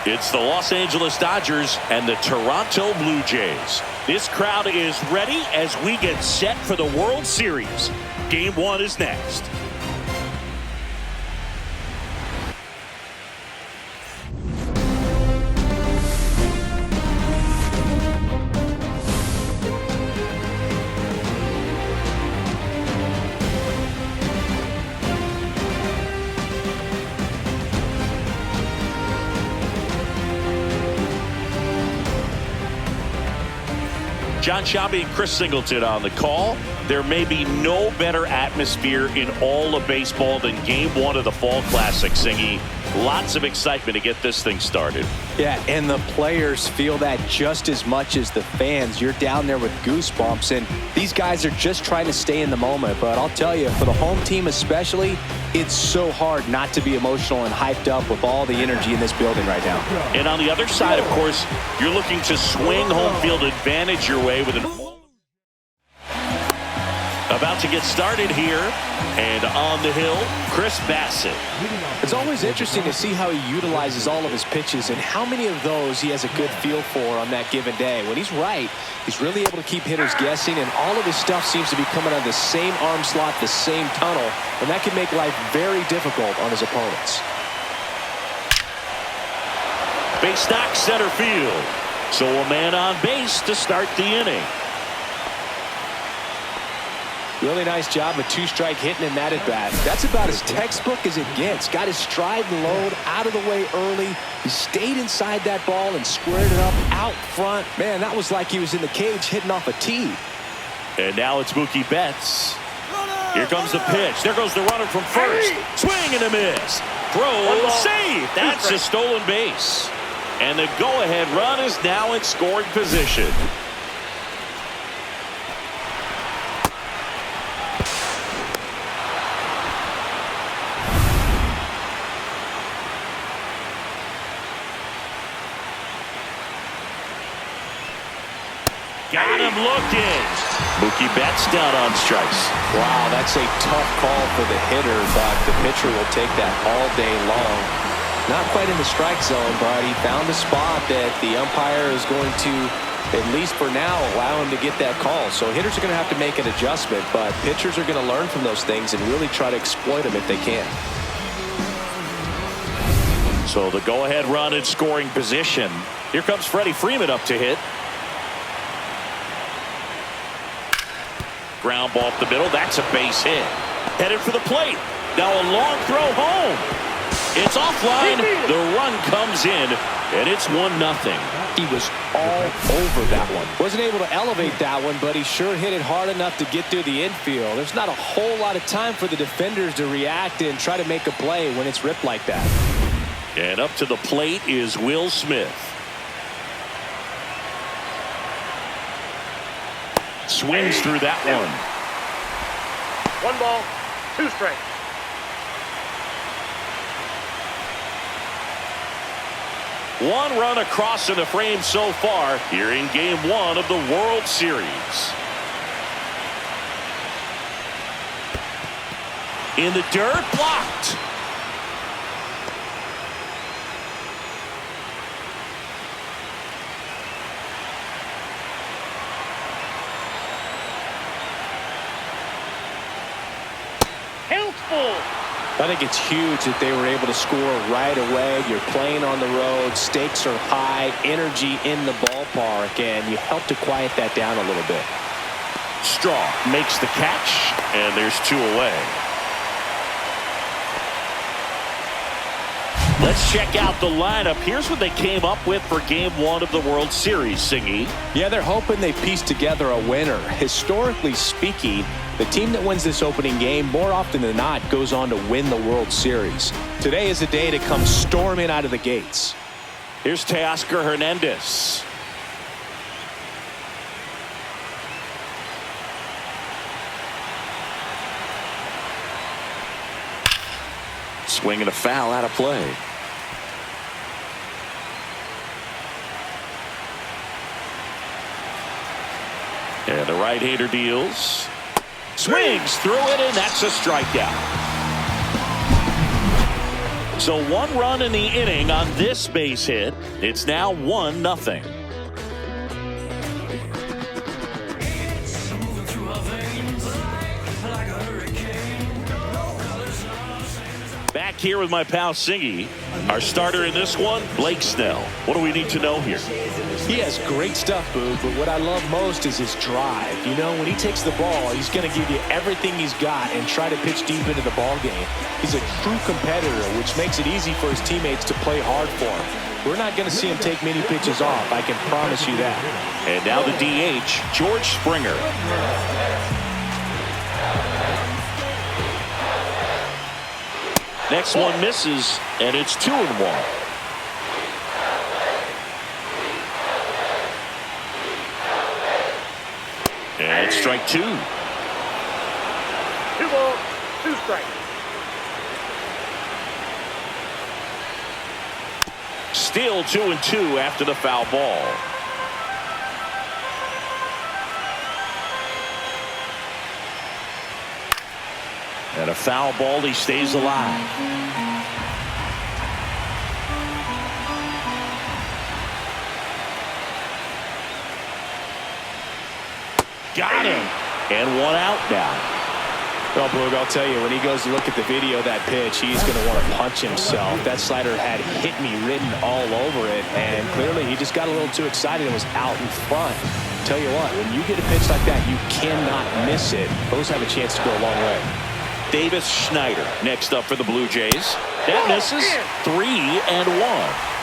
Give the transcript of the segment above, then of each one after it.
It's the Los Angeles Dodgers and the Toronto Blue Jays. This crowd is ready as we get set for the World Series. Game 1 is next. John Sciambi and Chris Singleton on the call. There may be no better atmosphere in all of baseball than Game 1 of the Fall Classic, Singy. Lots of excitement to get this thing started. Yeah, and the players feel that just as much as the fans. You're down there with goosebumps, and these guys are just trying to stay in the moment. But I'll tell you, for the home team especially, it's so hard not to be emotional and hyped up with all the energy in this building right now. And on the other side, of course, you're looking to swing home field advantage your way with an... About to get started here, and on the hill, Chris Bassett. It's always interesting to see how he utilizes all of his pitches and how many of those he has a good feel for on that given day. When he's right, he's really able to keep hitters guessing, and all of his stuff seems to be coming out of the same arm slot, the same tunnel, and that can make life very difficult on his opponents. Base knock center field. So a man on base to start the inning. Really nice job with two-strike hitting in that at-bat. That's about as textbook as it gets. Got his stride and load out of the way early. He stayed inside that ball and squared it up out front. Man, that was like he was in the cage hitting off a tee. And now it's Mookie Betts. Here comes the pitch. There goes the runner from first. Swing and a miss. Throw, save. That's a stolen base. And the go-ahead run is now in scoring position. Got him looking. Mookie Betts down on strikes. Wow, that's a tough call for the hitter, but the pitcher will take that all day long. Not quite in the strike zone, but he found a spot that the umpire is going to, at least for now, allow him to get that call. So hitters are going to have to make an adjustment, but pitchers are going to learn from those things and really try to exploit them if they can. So the go-ahead run in scoring position. Here comes Freddie Freeman up to hit. Ground ball up the middle. That's a base hit. Headed for the plate. Now a long throw home. It's offline. The run comes in, and it's 1-0. He was all over that one. Wasn't able to elevate that one, but he sure hit it hard enough to get through the infield. There's not a whole lot of time for the defenders to react and try to make a play when it's ripped like that. And up to the plate is Will Smith. Swings through that one. 1 ball, 2 strikes. One run across in the frame so far here in Game 1 of the World Series. In the dirt, blocked. I think it's huge that they were able to score right away. You're playing on the road. Stakes are high. Energy in the ballpark. And you help to quiet that down a little bit. Straw makes the catch. And there's 2 away. Let's check out the lineup. Here's what they came up with for Game 1 of the World Series, Singy. Yeah, they're hoping they piece together a winner. Historically speaking, the team that wins this opening game more often than not goes on to win the World Series. Today is a day to come storming out of the gates. Here's Teoscar Hernandez. Swing and a foul out of play. And the right-hander deals. Swings through it, and that's a strikeout. So 1 run in the inning on this base hit. It's now 1-0. Back here with my pal Singy. Our starter in this one, Blake Snell. What do we need to know here? He has great stuff, Boog, but what I love most is his drive. You know, when he takes the ball, he's going to give you everything he's got and try to pitch deep into the ball game. He's a true competitor, which makes it easy for his teammates to play hard for him. We're not going to see him take many pitches off, I can promise you that. And now the DH, George Springer. Next one misses, and it's 2-1. And it's strike 2. 2 balls, 2 strikes. Still 2-2 after the foul ball. And a foul ball, he stays alive. Got him. And 1 out now. Well, Boog, I'll tell you, when he goes to look at the video of that pitch, he's going to want to punch himself. That slider had hit me written all over it, and clearly he just got a little too excited and was out in front. Tell you what, when you get a pitch like that, you cannot miss it. Those have a chance to go a long way. Davis Schneider next up for the Blue Jays. That misses. 3-1.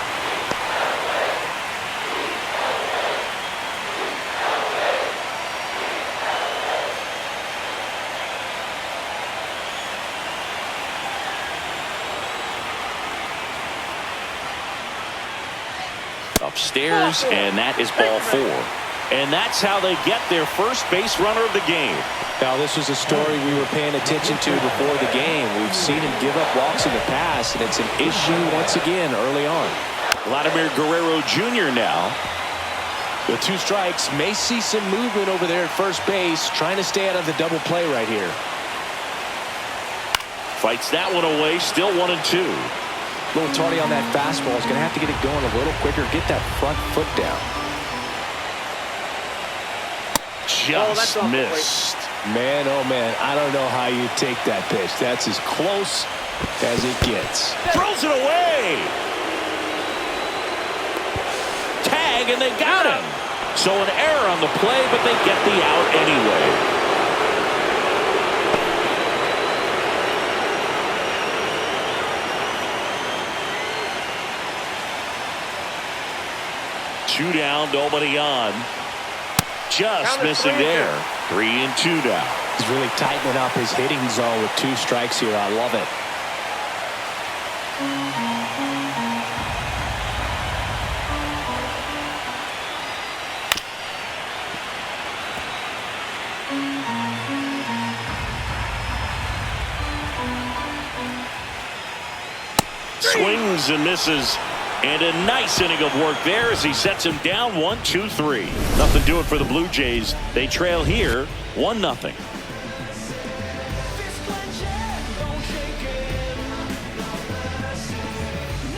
Upstairs, and that is ball 4. And that's how they get their first base runner of the game. Now, this was a story we were paying attention to before the game. We've seen him give up walks in the past, and it's an issue once again early on. Vladimir Guerrero Jr. now. The 2 strikes may see some movement over there at first base, trying to stay out of the double play right here. Fights that one away, still 1-2. A little tardy on that fastball. He's going to have to get it going a little quicker, get that front foot down. Just missed. Man, oh man, I don't know how you take that pitch. That's as close as it gets. Throws it away. Tag, and they got him. So an error on the play, but they get the out anyway. Two down, nobody on. Just missing there. 3-2 now. He's really tightening up his hitting zone with 2 strikes here. I love it. Swings and misses. And a nice inning of work there as he sets him down 1-2-3. Nothing doing for the Blue Jays. They trail here 1-0.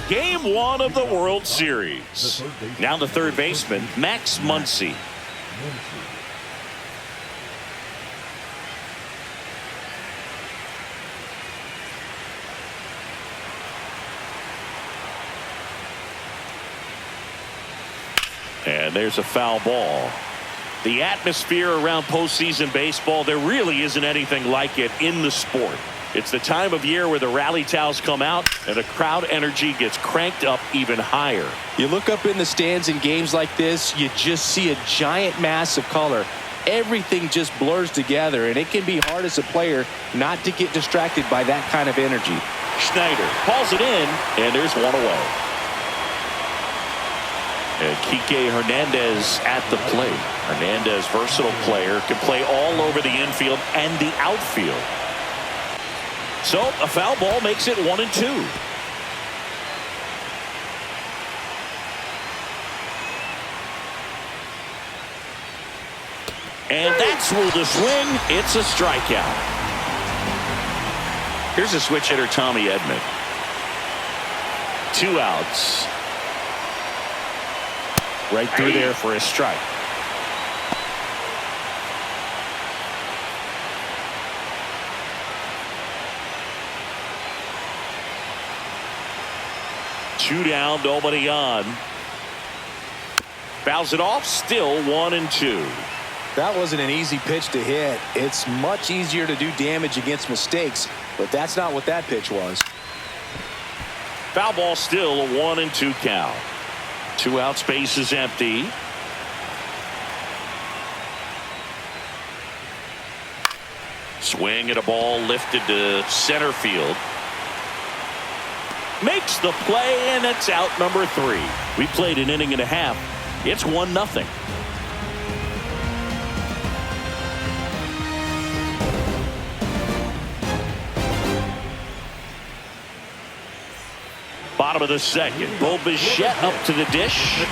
Game 1 of the World Series. Now the third baseman, Max Muncy. And there's a foul ball. The atmosphere around postseason baseball, there really isn't anything like it in the sport. It's the time of year where the rally towels come out and the crowd energy gets cranked up even higher. You look up in the stands in games like this, you just see a giant mass of color. Everything just blurs together, and it can be hard as a player not to get distracted by that kind of energy. Schneider hauls it in, and there's 1 away. And Kike Hernandez at the plate. Hernandez, versatile player, can play all over the infield and the outfield. So a foul ball makes it 1-2. And that's ruled a swing. It's a strikeout. Here's a switch hitter, Tommy Edman. 2 outs. Right through there for a strike. Two down, nobody on. Fouls it off, still 1-2. That wasn't an easy pitch to hit. It's much easier to do damage against mistakes, but that's not what that pitch was. Foul ball, still a 1-2 count. 2 out, space is empty. Swing at a ball lifted to center field. Makes the play, and it's out number 3. We played an inning and a half. It's 1-0. Bottom of the second. Bo Bichette up to the dish.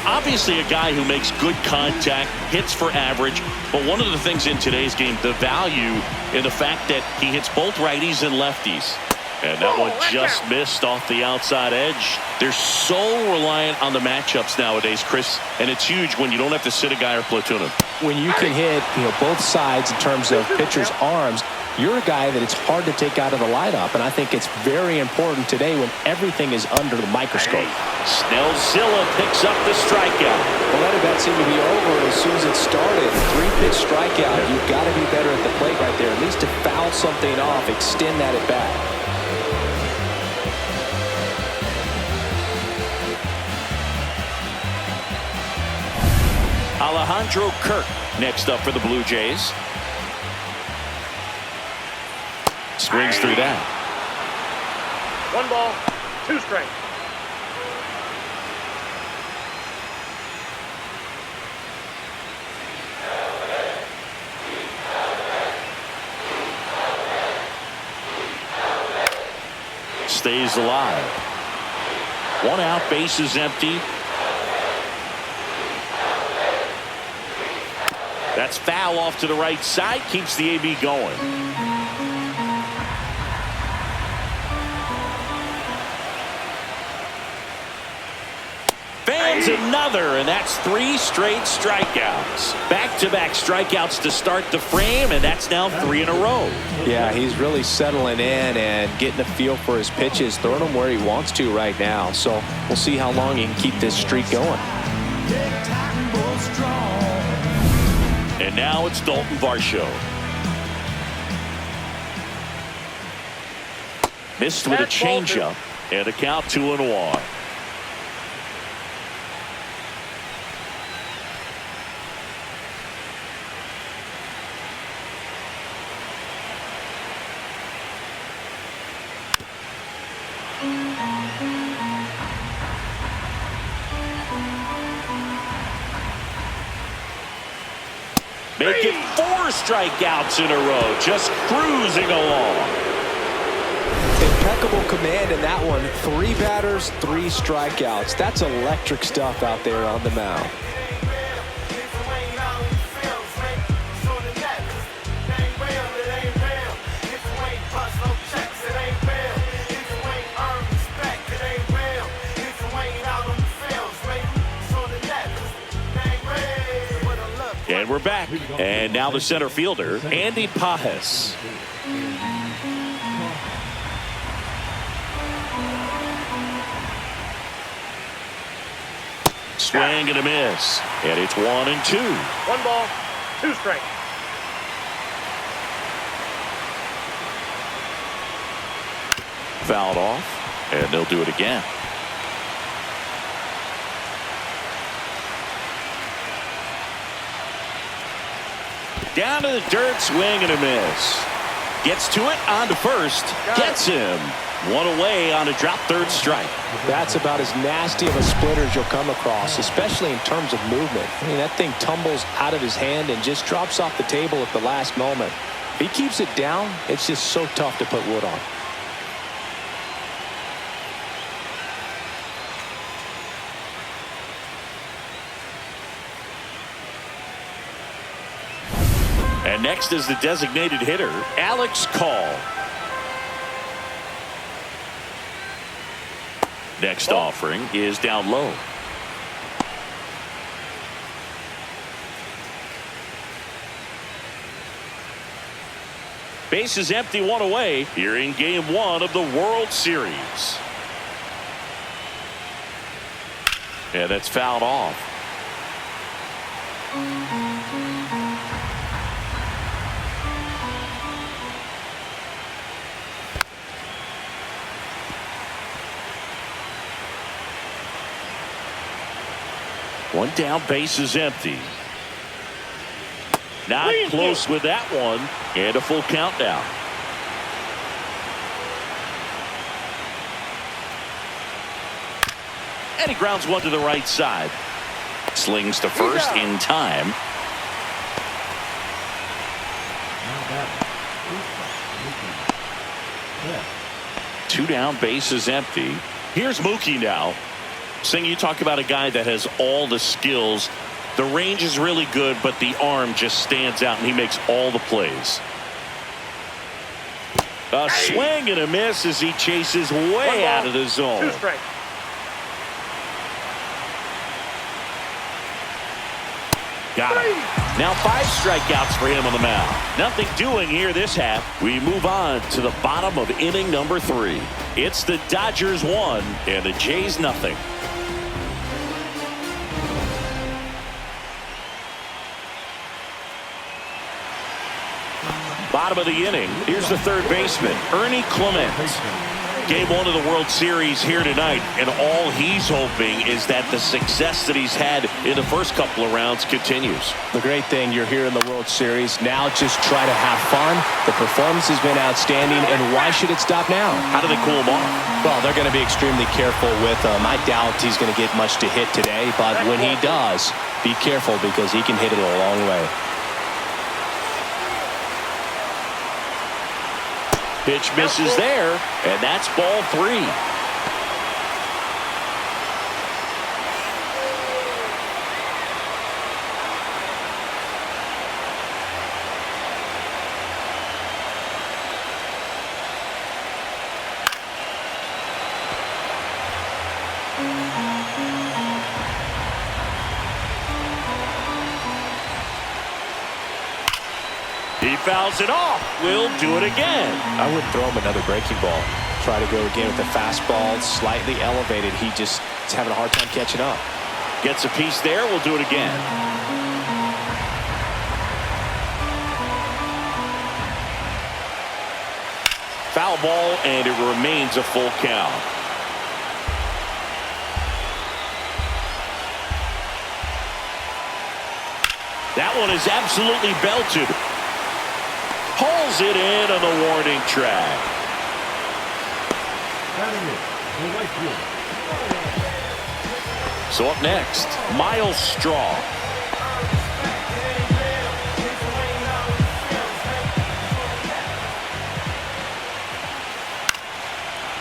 Obviously a guy who makes good contact, hits for average, but one of the things in today's game, the value in the fact that he hits both righties and lefties. And that one just missed off the outside edge. They're so reliant on the matchups nowadays, Chris, and it's huge when you don't have to sit a guy or platoon him. When you can hit, both sides in terms of pitchers' arms, you're a guy that it's hard to take out of the lineup, and I think it's very important today when everything is under the microscope. Snellzilla picks up the strikeout. Well, that at-bat seemed to be over as soon as it started. 3-pitch strikeout. You've got to be better at the plate right there, at least to foul something off, extend that at-bat. Alejandro Kirk next up for the Blue Jays. Swings through that. 1 ball, 2 strikes. Stays alive. 1 out, base is empty. That's foul off to the right side, keeps the AB going. Fans another, and that's 3 straight strikeouts. Back-to-back strikeouts to start the frame, and that's now 3 in a row. Yeah, he's really settling in and getting a feel for his pitches, throwing them where he wants to right now. So we'll see how long he can keep this streak going. And now it's Dalton Varsho. Missed with a changeup, and a count 2-1. Making 4 strikeouts in a row, just cruising along. Impeccable command in that one. 3 batters, 3 strikeouts. That's electric stuff out there on the mound. And we're back. And now the center fielder, Andy Pajes. Swing and a miss. And it's 1-2. 1 ball, 2 strikes. Fouled off, and they'll do it again. Down to the dirt, swing and a miss. Gets to it, on to first, gets him. 1 away on a drop third strike. That's about as nasty of a splitter as you'll come across, especially in terms of movement. I mean, that thing tumbles out of his hand and just drops off the table at the last moment. If he keeps it down, it's just so tough to put wood on. And next is the designated hitter, Alex Call. Next offering is down low. Base is empty, one away here in game 1 of the World Series. Yeah, that's fouled off. One down, base is empty. Not close with that one, and a full count now. And he grounds one to the right side. Slings to first in time. Two down, base is empty. Here's Mookie now. Sing, you talk about a guy that has all the skills. The range is really good, but the arm just stands out, and he makes all the plays. A swing and a miss as he chases way out of the zone. 2 strikes. Got it. Now 5 strikeouts for him on the mound. Nothing doing here this half. We move on to the bottom of inning number 3. It's the Dodgers 1 and the Jays nothing. Bottom of the inning. Here's the third baseman, Ernie Clement. Game 1 of the World Series here tonight, and all he's hoping is that the success that he's had in the first couple of rounds continues. The great thing, you're here in the World Series. Now just try to have fun. The performance has been outstanding, and why should it stop now? How do they cool him off? Well, they're going to be extremely careful with him. I doubt he's going to get much to hit today, but when he does, be careful because he can hit it a long way. Pitch misses there, and that's ball 3. He fouls it off. We'll do it again. I wouldn't throw him another breaking ball. Try to go again with the fastball, slightly elevated. He just is having a hard time catching up. Gets a piece there. We'll do it again. Foul ball, and it remains a full count. That one is absolutely belted. Pulls it in on the warning track. So up next, Miles Straw.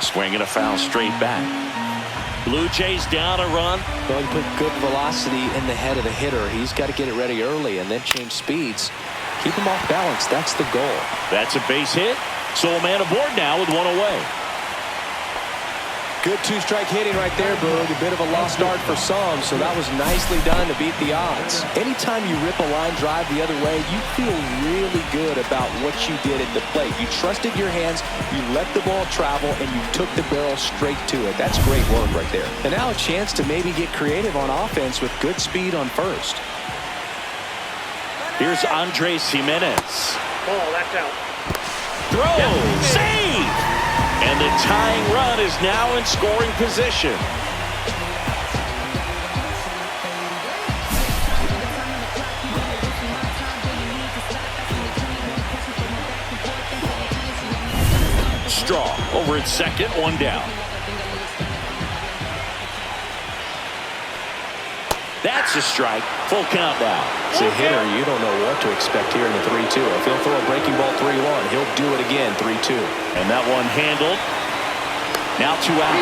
Swinging a foul straight back. Blue Jays down a run. Well, you put good velocity in the head of the hitter. He's got to get it ready early and then change speeds. Keep him off balance. That's the goal. That's a base hit. So a man aboard now with one away. Good 2-strike hitting right there, Boog. A bit of a lost art for some, so that was nicely done to beat the odds. Anytime you rip a line drive the other way, you feel really good about what you did at the plate. You trusted your hands, you let the ball travel, and you took the barrel straight to it. That's great work right there. And now a chance to maybe get creative on offense with good speed on first. Here's Andres Jimenez. Ball, that's out. Throw, save! And the tying run is now in scoring position. Straw over at second, one down. That's a strike. Full count now. As a hitter, you don't know what to expect here in the 3-2. If he'll throw a breaking ball 3-1, he'll do it again 3-2. And that one handled. Now 2 out.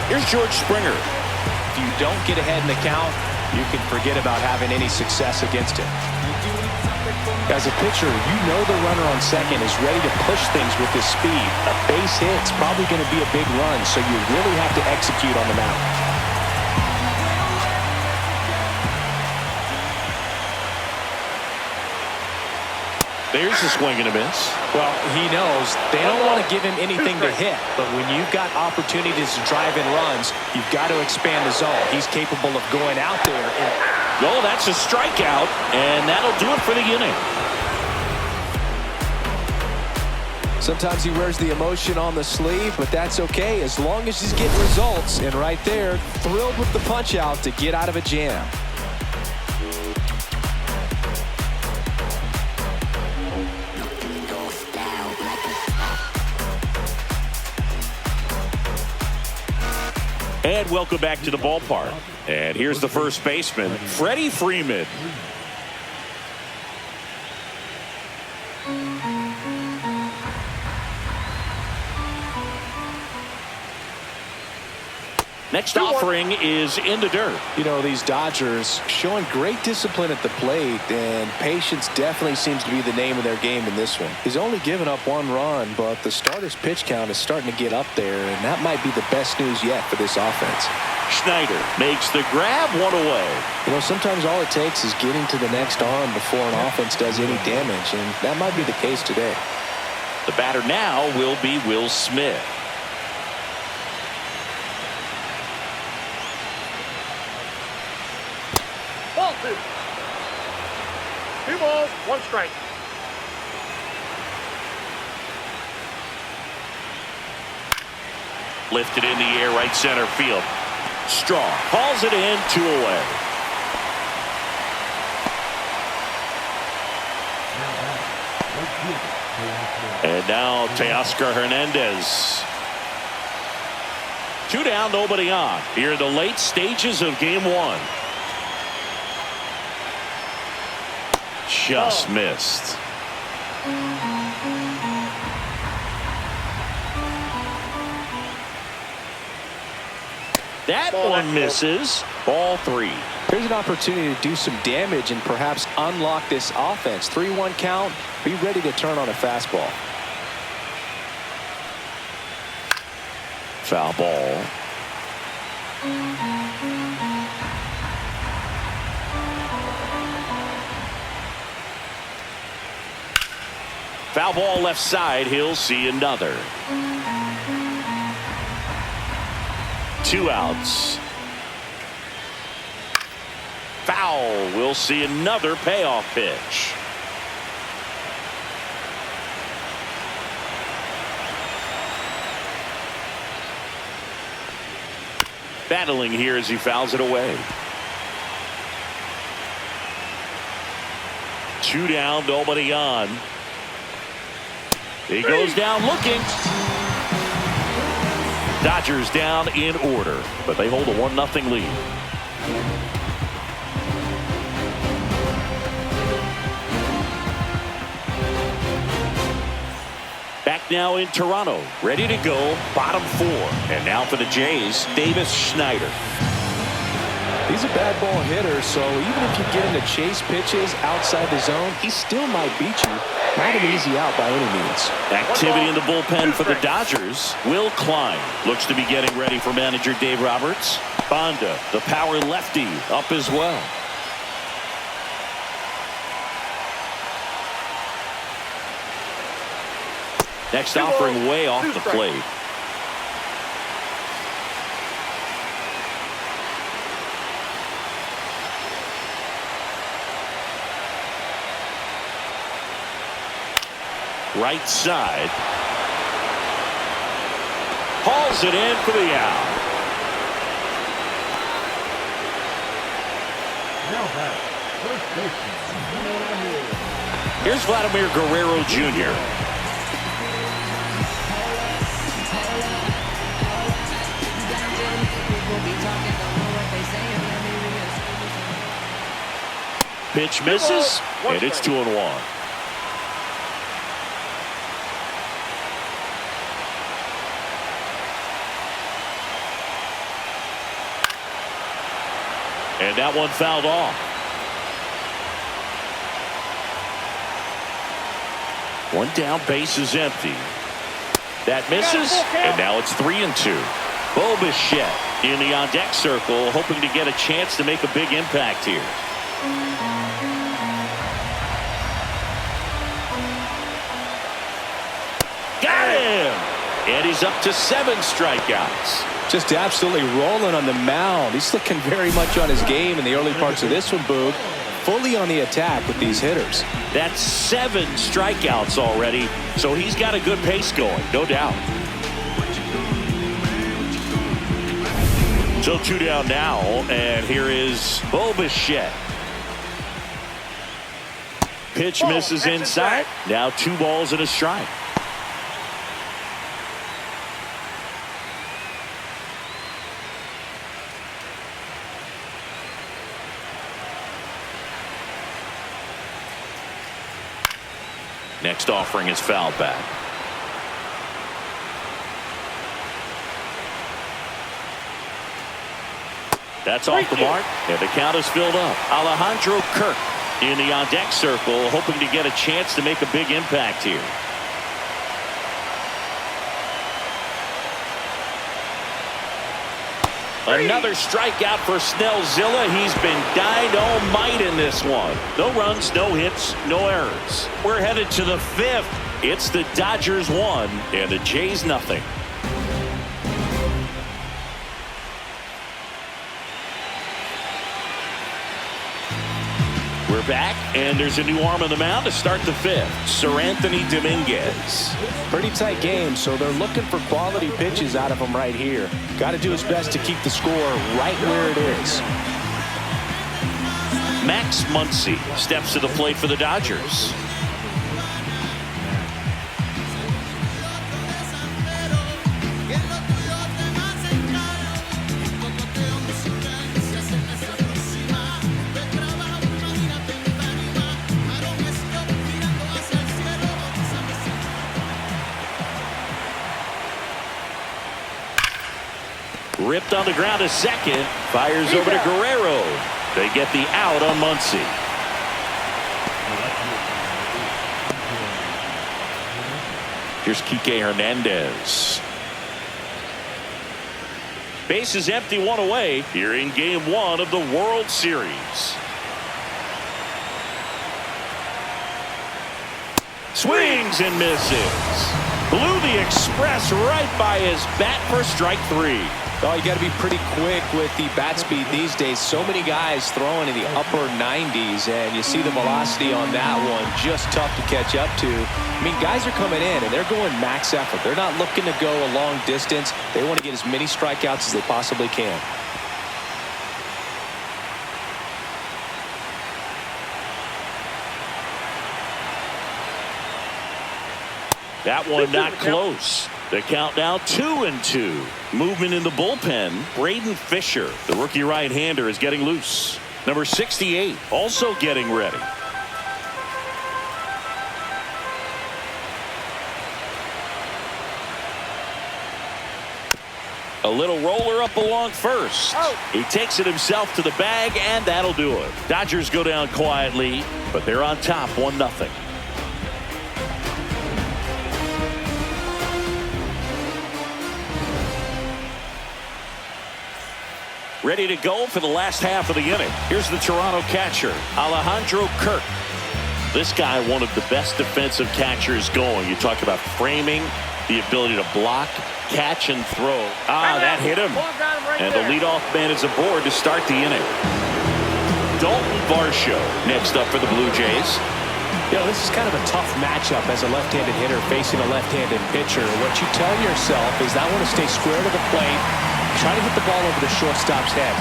Here's George Springer. If you don't get ahead in the count, you can forget about having any success against him. As a pitcher, you know the runner on second is ready to push things with his speed. A base hit's probably going to be a big run, so you really have to execute on the mound. There's a swing and a miss. Well, he knows they don't want to give him anything to hit, but when you've got opportunities to drive in runs, you've got to expand the zone. He's capable of going out there. Oh, that's a strikeout, and that'll do it for the inning. Sometimes he wears the emotion on the sleeve, but that's okay as long as he's getting results. And right there, thrilled with the punch out to get out of a jam. And welcome back to the ballpark. And here's the first baseman, Freddie Freeman. Next offering is in the dirt. You know, these Dodgers showing great discipline at the plate, and patience definitely seems to be the name of their game in this one. He's only given up 1 run, but the starter's pitch count is starting to get up there, and that might be the best news yet for this offense. Schneider makes the grab, 1 away. You know, sometimes all it takes is getting to the next arm before an offense does any damage, and that might be the case today. The batter now will be Will Smith. Ball 2. 2 balls, 1 strike. Lifted in the air, right center field. Strong hauls it in, 2 away. And now Teoscar Hernandez. 2 down, nobody on. Here in the late stages of game 1. Just missed. That one misses. Ball 3. Here's an opportunity to do some damage and perhaps unlock this offense. 3-1 count. Be ready to turn on a fastball. Foul ball. Foul ball left side. He'll see another. 2 outs. Foul. We'll see another payoff pitch. Battling here as he fouls it away. 2 down, nobody on. He goes down looking. Dodgers down in order, but they hold a 1-0 lead. Back now in Toronto, ready to go, bottom 4. And now for the Jays, Davis Schneider. He's a bad ball hitter, so even if you get him to chase pitches outside the zone, he still might beat you. Not an easy out by any means. Activity in the bullpen for the Dodgers. Will Klein looks to be getting ready for manager Dave Roberts. Bonda, the power lefty, up as well. Next offering way off the plate. Right side. Hauls it in for the out. Here's Vladimir Guerrero Jr. Pitch misses, and it's 2-1. And that one fouled off. One down, base is empty. That misses, and now it's 3-2. Bo Bichette in the on-deck circle, hoping to get a chance to make a big impact here. Got him! And he's up to 7 strikeouts. Just absolutely rolling on the mound. He's looking very much on his game in the early parts of this one, Boog. Fully on the attack with these hitters. That's 7 strikeouts already, so he's got a good pace going, no doubt. So 2 down now, and here is Bo Bichette. Pitch misses inside. Now 2 balls and a strike. Next offering is fouled back. That's off the mark, and the count is filled up. Alejandro Kirk in the on-deck circle, hoping to get a chance to make a big impact here. Another strikeout for Snellzilla. He's been dynamite in this one. No runs, no hits, no errors. We're headed to the 5th. It's the Dodgers 1 and the Jays nothing. We're back, and there's a new arm on the mound to start the 5th. Sir Anthony Dominguez. Pretty tight game, so they're looking for quality pitches out of him right here. Got to do his best to keep the score right where it is. Max Muncy steps to the plate for the Dodgers. Ripped on the ground to second. Fires over to Guerrero. They get the out on Muncy. Here's Kike Hernandez. Base is empty, 1 away here in Game 1 of the World Series. Swings and misses. Blew the express right by his bat for strike 3. Oh, you got to be pretty quick with the bat speed these days. So many guys throwing in the upper 90s, and you see the velocity on that one. Just tough to catch up to. I mean, guys are coming in, and they're going max effort. They're not looking to go a long distance. They want to get as many strikeouts as they possibly can. That one not close. The count now 2-2. Movement in the bullpen. Braden Fisher, the rookie right-hander, is getting loose. Number 68 also getting ready. A little roller up along first. He takes it himself to the bag, and that'll do it. Dodgers go down quietly, but they're on top 1-0. Ready to go for the last half of the inning. Here's the Toronto catcher, Alejandro Kirk. This guy, one of the best defensive catchers going. You talk about framing, the ability to block, catch, and throw. That hit him. And the leadoff man is aboard to start the inning. Dalton Varsho next up for the Blue Jays. You know, this is kind of a tough matchup as a left-handed hitter facing a left-handed pitcher. What you tell yourself is I want to stay square to the plate, try to hit the ball over the shortstop's head.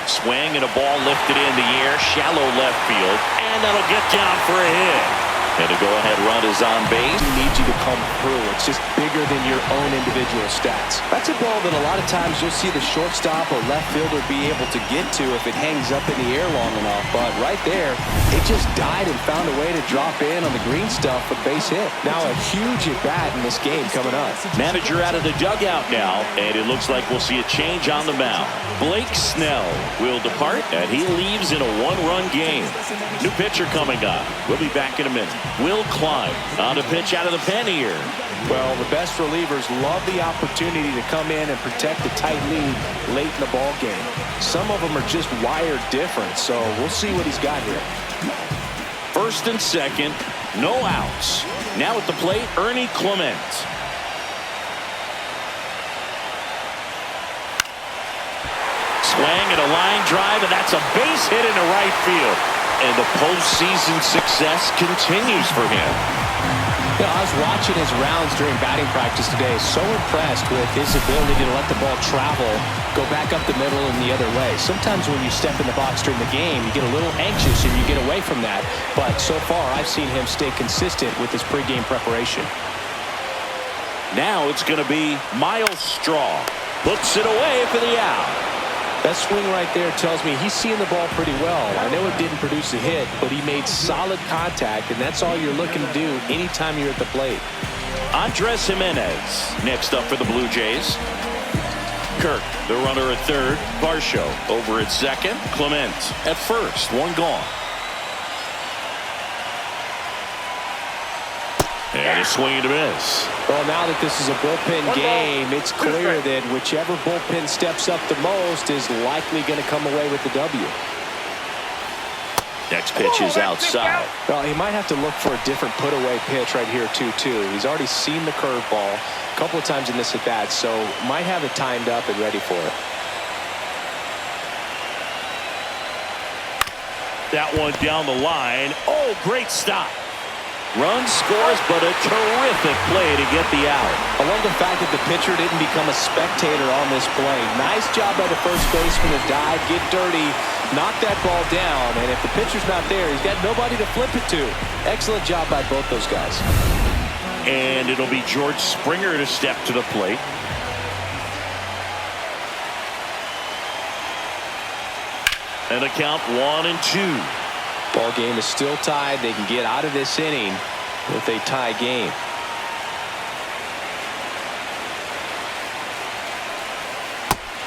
Swing and a ball lifted in the air, shallow left field, and that'll get down for a hit. And a go-ahead run is on base. He needs you to come through. It's just bigger than your own individual stats. That's a ball that a lot of times you'll see the shortstop or left fielder be able to get to if it hangs up in the air long enough. But right there, it just died and found a way to drop in on the green stuff for base hit. Now a huge at-bat in this game coming up. Manager out of the dugout now, and it looks like we'll see a change on the mound. Blake Snell will depart, and he leaves in a one-run game. New pitcher coming on. We'll be back in a minute. Will Klein on a pitch out of the pen here. Well, the best relievers love the opportunity to come in and protect a tight lead late in the ball game. Some of them are just wired different, so we'll see what he's got here. First and second, no outs. Now at the plate, Ernie Clement. Swing and a line drive, and that's a base hit into right field. And the postseason success continues for him. You know, I was watching his rounds during batting practice today. So impressed with his ability to let the ball travel, go back up the middle and the other way. Sometimes when you step in the box during the game, you get a little anxious and you get away from that. But so far, I've seen him stay consistent with his pregame preparation. Now it's going to be Miles Straw. Puts it away for the out. That swing right there tells me he's seeing the ball pretty well. I know it didn't produce a hit, but he made solid contact, and that's all you're looking to do anytime you're at the plate. Andres Jimenez next up for the Blue Jays. Kirk, the runner at third. Varsho over at second. Clement at first. One gone. And a swing and a miss. Well, now that this is a bullpen game, it's clear that whichever bullpen steps up the most is likely going to come away with the W. Next pitch is outside. Well, he might have to look for a different put-away pitch right here, too. He's already seen the curveball a couple of times in this at-bat, so might have it timed up and ready for it. That one down the line. Oh, great stop. Run scores, but a terrific play to get the out. I love the fact that the pitcher didn't become a spectator on this play. Nice job by the first baseman to dive, get dirty, knock that ball down, and if the pitcher's not there, he's got nobody to flip it to. Excellent job by both those guys. And it'll be George Springer to step to the plate. And a count 1-2. Ball game is still tied. They can get out of this inning with a tie game.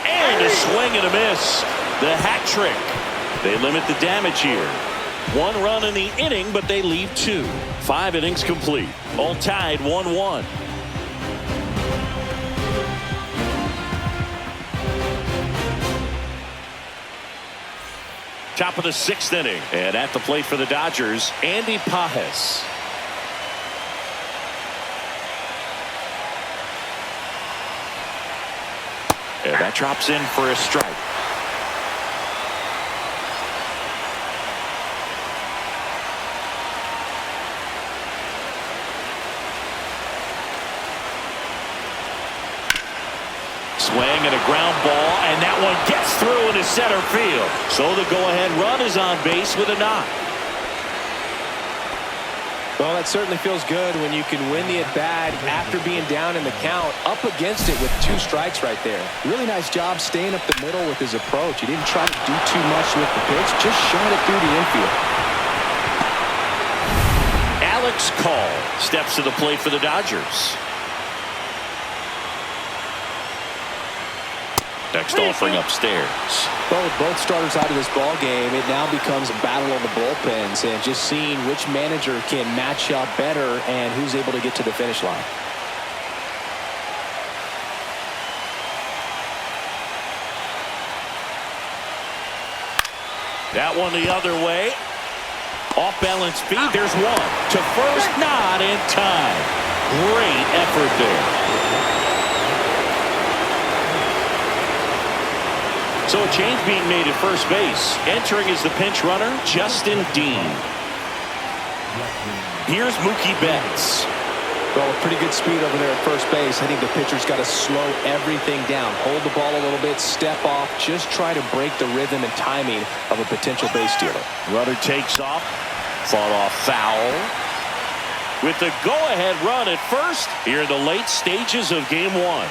And a swing and a miss. The hat trick. They limit the damage here. One run in the inning, but they leave two. 5 innings complete. All tied 1-1. Top of the 6th inning. And at the plate for the Dodgers, Andy Pages. And that drops in for a strike. Swing and a ground ball, and that one gets through into center field. So the go-ahead run is on base with a knock. Well, that certainly feels good when you can win the at-bat after being down in the count, up against it with 2 strikes right there. Really nice job staying up the middle with his approach. He didn't try to do too much with the pitch, just shot it through the infield. Alex Call steps to the plate for the Dodgers. Next offering upstairs. Well, with both starters out of this ball game, it now becomes a battle of the bullpens and just seeing which manager can match up better and who's able to get to the finish line. That one the other way. Off balance feed. There's one. To first, not in time. Great effort there. So a change being made at first base. Entering is the pinch runner, Justin Dean. Here's Mookie Betts. Well, pretty good speed over there at first base. I think the pitcher's got to slow everything down. Hold the ball a little bit, step off, just try to break the rhythm and timing of a potential base stealer. Runner takes off. Fought off foul. with the go-ahead run at first here in the late stages of game one.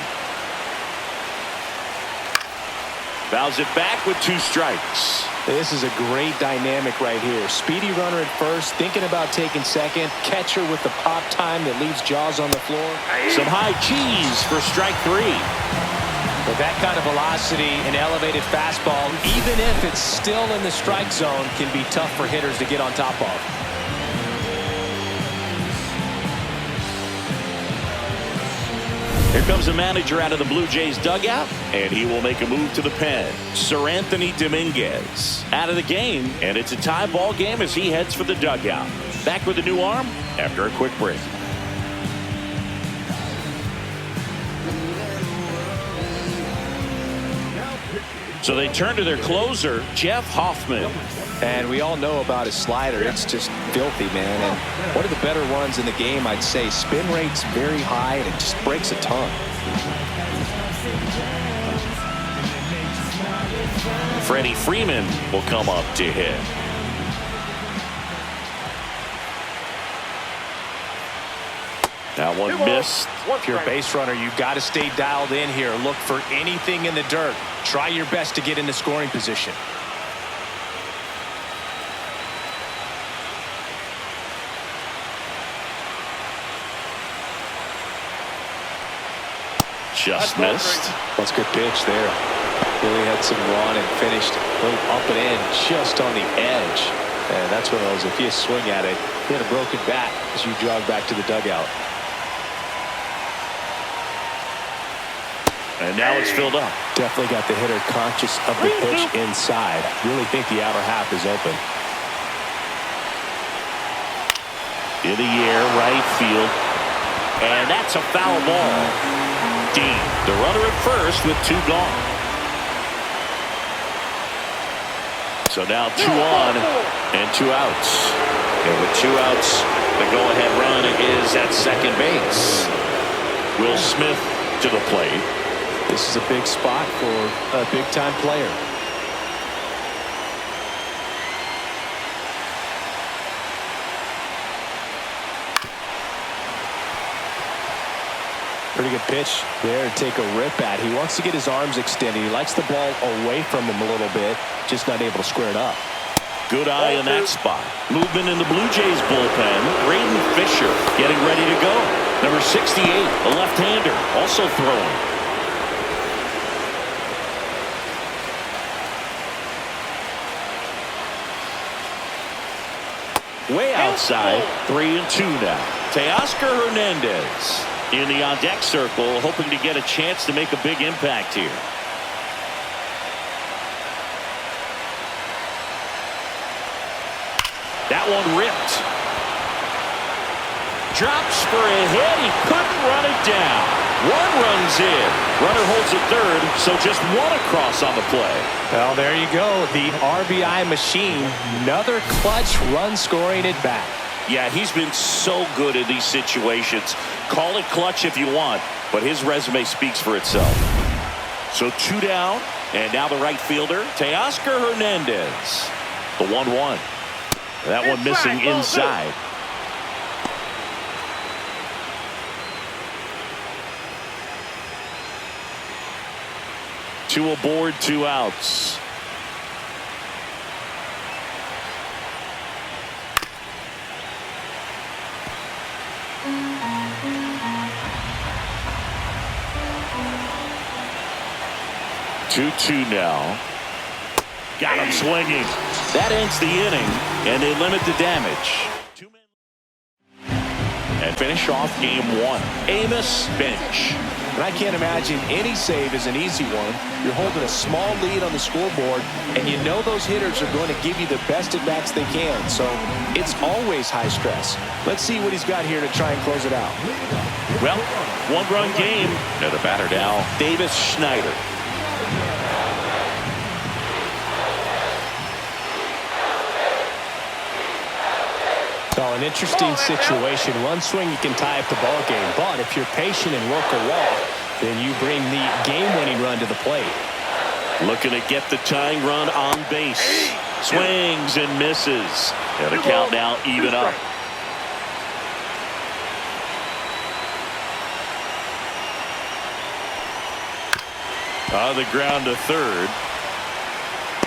Fouls it back with 2 strikes. This is a great dynamic right here. Speedy runner at first, thinking about taking second. Catcher with the pop time that leaves Jaws on the floor. Some high cheese for strike 3. With that kind of velocity and elevated fastball, even if it's still in the strike zone, can be tough for hitters to get on top of. Here comes the manager out of the Blue Jays dugout, and he will make a move to the pen. Sir Anthony Dominguez out of the game, and it's a tie ball game as he heads for the dugout. Back with a new arm after a quick break. So they turn to their closer, Jeff Hoffman. And we all know about his slider. It's just filthy, man. And one of the better ones in the game, I'd say. Spin rate's very high, and it just breaks a ton. Freddie Freeman will come up to hit. That one missed. If you're a base runner, you've got to stay dialed in here. Look for anything in the dirt. Try your best to get into scoring position. Just missed. That's a good pitch there. Really had some run and finished a little up and in just on the edge. And that's one of those, if you swing at it, you hit a broken bat as you jog back to the dugout. And now it's filled up. Definitely got the hitter conscious of the pitch inside. Really think the outer half is open. In the air, right field. And that's a foul ball. Dean, the runner at first with 2 gone. So now 2 on and 2 outs. And with 2 outs, the go-ahead run is at second base. Will Smith to the plate. This is a big spot for a big-time player. Pretty good pitch there to take a rip at. He wants to get his arms extended. He likes the ball away from him a little bit, just not able to square it up. Good eye in that spot. Movement in the Blue Jays bullpen. Braden Fisher getting ready to go. Number 68, a left-hander, also throwing. Way outside, 3-2 now. Teoscar Hernandez in the on-deck circle, hoping to get a chance to make a big impact here. That one ripped. Drops for a hit. He couldn't run it down. 1 runs in. Runner holds at third, so just 1 across on the play. Well, there you go. The RBI machine. Another clutch run scoring at bat. Yeah, he's been so good in these situations. Call it clutch if you want, but his resume speaks for itself. So 2 down, and now the right fielder, Teoscar Hernandez. The 1-1. That one missing inside. Two aboard, 2 outs. Two now. Got him swinging. That ends the inning, and they limit the damage. And finish off game 1. Amos bench. And I can't imagine any save is an easy one. You're holding a small lead on the scoreboard, and you know those hitters are going to give you the best at-bats they can. So it's always high stress. Let's see what he's got here to try and close it out. Well, 1-run game. Now the batter now, Davis Schneider. So an interesting situation. One swing, you can tie up the ball game. But if you're patient and work a walk, then you bring the game-winning run to the plate. Looking to get the tying run on base. Swings and misses. And the count now even up. On the ground to third.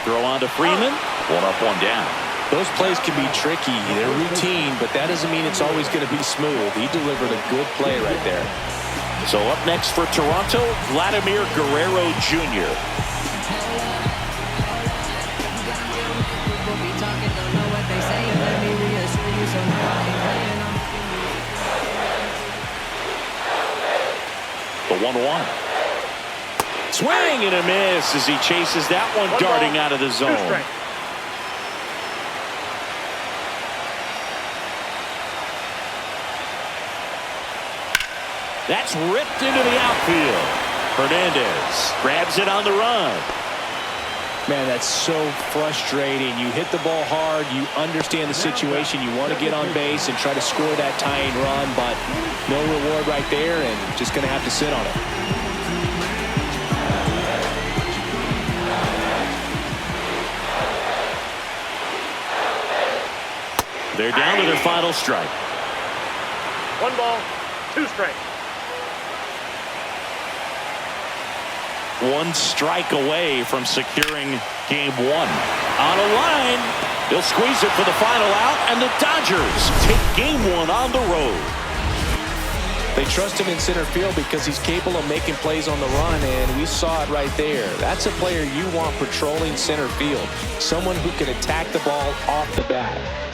Throw on to Freeman. One up, one down. Those plays can be tricky. They're routine, but that doesn't mean it's always going to be smooth. He delivered a good play right there. So up next for Toronto, Vladimir Guerrero Jr. The 1-1. Swing and a miss as he chases that one darting out of the zone. That's ripped into the outfield. Hernandez grabs it on the run. Man, that's so frustrating. You hit the ball hard. You understand the situation. You want to get on base and try to score that tying run, but no reward right there, and just going to have to sit on it. They're down to their final strike. 1 ball, 2 strikes. 1 strike away from securing game 1. On a line, they'll squeeze it for the final out, and the Dodgers take game 1 on the road. They trust him in center field because he's capable of making plays on the run, and we saw it right there. That's a player you want patrolling center field, someone who can attack the ball off the bat.